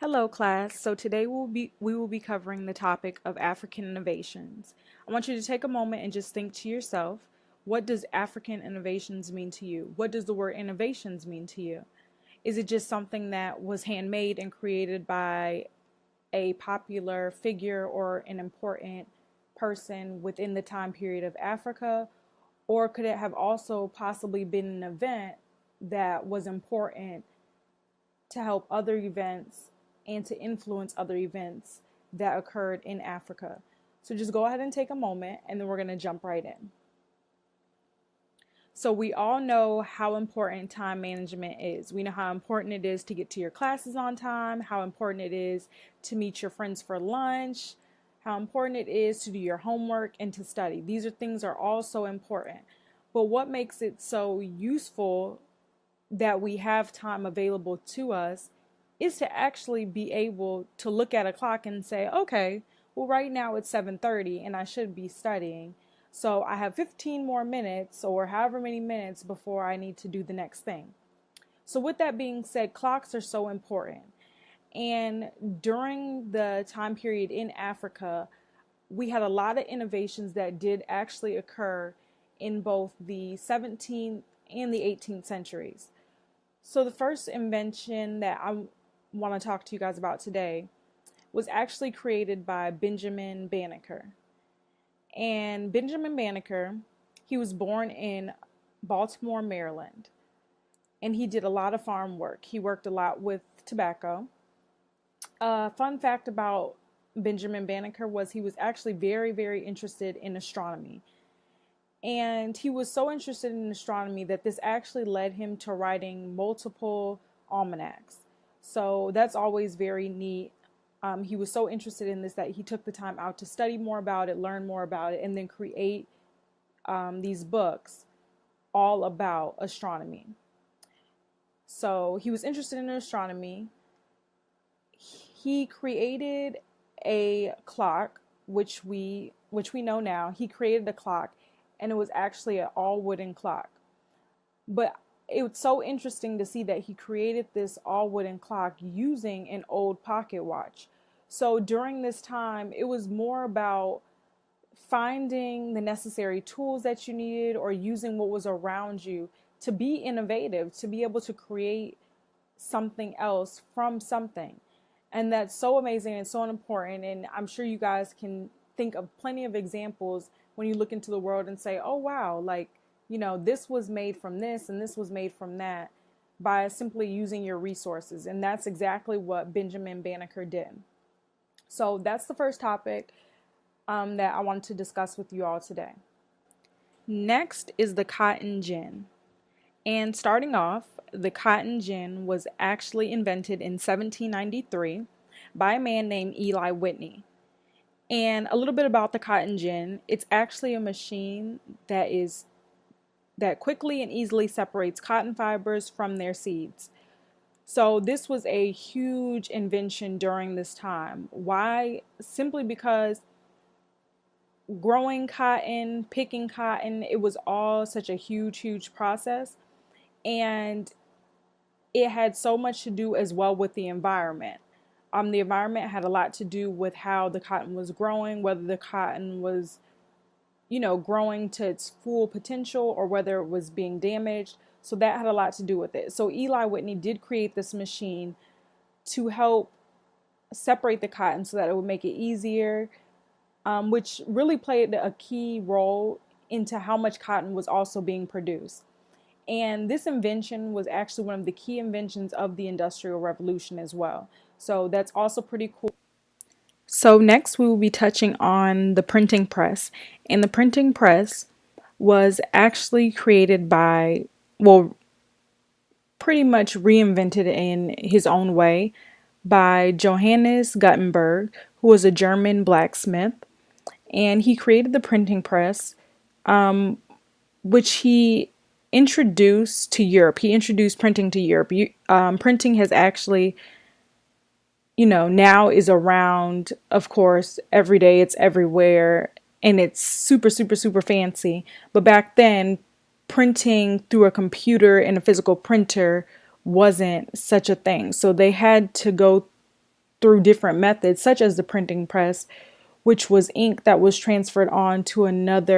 Hello class. So today we will be covering the topic of African innovations. I want you to take a moment and just think to yourself, what does African innovations mean to you? What does the word innovations mean to you? Is it just something that was handmade and created by a popular figure or an important person within the time period of Africa? Or could it have also possibly been an event that was important to help other events and to influence other events that occurred in Africa? So just go ahead and take a moment and then we're going to jump right in. So we all know how important time management is. We know how important it is to get to your classes on time, how important it is to meet your friends for lunch, how important it is to do your homework and to study. These things are all so important. But what makes it so useful that we have time available to us is to actually be able to look at a clock and say, okay, well, right now it's 7:30 and I should be studying. So I have 15 more minutes or however many minutes before I need to do the next thing. So with that being said, clocks are so important. And during the time period in Africa, we had a lot of innovations that did actually occur in both the 17th and the 18th centuries. So the first invention that I want to talk to you guys about today was actually created by Benjamin Banneker. And Benjamin Banneker, he was born in Baltimore, Maryland. And he did a lot of farm work. He worked a lot with tobacco. Fun fact about Benjamin Banneker was he was actually very, very interested in astronomy. And he was so interested in astronomy that this actually led him to writing multiple almanacs. So that's always very neat. He was so interested in this that he took the time out to study more about it, learn more about it, and then create these books all about astronomy. So he was interested in astronomy. He created a clock, which we know now. He created a clock, and it was actually an all wooden clock. But it was so interesting to see that he created this all wooden clock using an old pocket watch. So during this time, it was more about finding the necessary tools that you needed or using what was around you to be innovative, to be able to create something else from something. And that's so amazing and so important. And I'm sure you guys can think of plenty of examples when you look into the world and say, oh, wow, like, this was made from this and this was made from that by simply using your resources. And that's exactly what Benjamin Banneker did. So that's the first topic that I wanted to discuss with you all today. Next is the cotton gin. And starting off, the cotton gin was actually invented in 1793 by a man named Eli Whitney. And a little bit about the cotton gin, it's actually a machine that quickly and easily separates cotton fibers from their seeds. So this was a huge invention during this time. Why? Simply because growing cotton, picking cotton, it was all such a huge, huge process. And it had so much to do as well with the environment. The environment had a lot to do with how the cotton was growing, whether the cotton was, growing to its full potential or whether it was being damaged. So that had a lot to do with it. So Eli Whitney did create this machine to help separate the cotton so that it would make it easier, which really played a key role into how much cotton was also being produced. And this invention was actually one of the key inventions of the Industrial Revolution as well. So that's also pretty cool. So next we will be touching on the printing press. And the printing press was actually created by, well, pretty much reinvented in his own way by Johannes Gutenberg, who was a German blacksmith. And he created the printing press, which he introduced to Europe. He introduced printing to Europe. Printing has actually, now is around, of course, every day. It's everywhere and it's super, super, super fancy. But back then, printing through a computer and a physical printer wasn't such a thing. So they had to go through different methods, such as the printing press, which was ink that was transferred on to another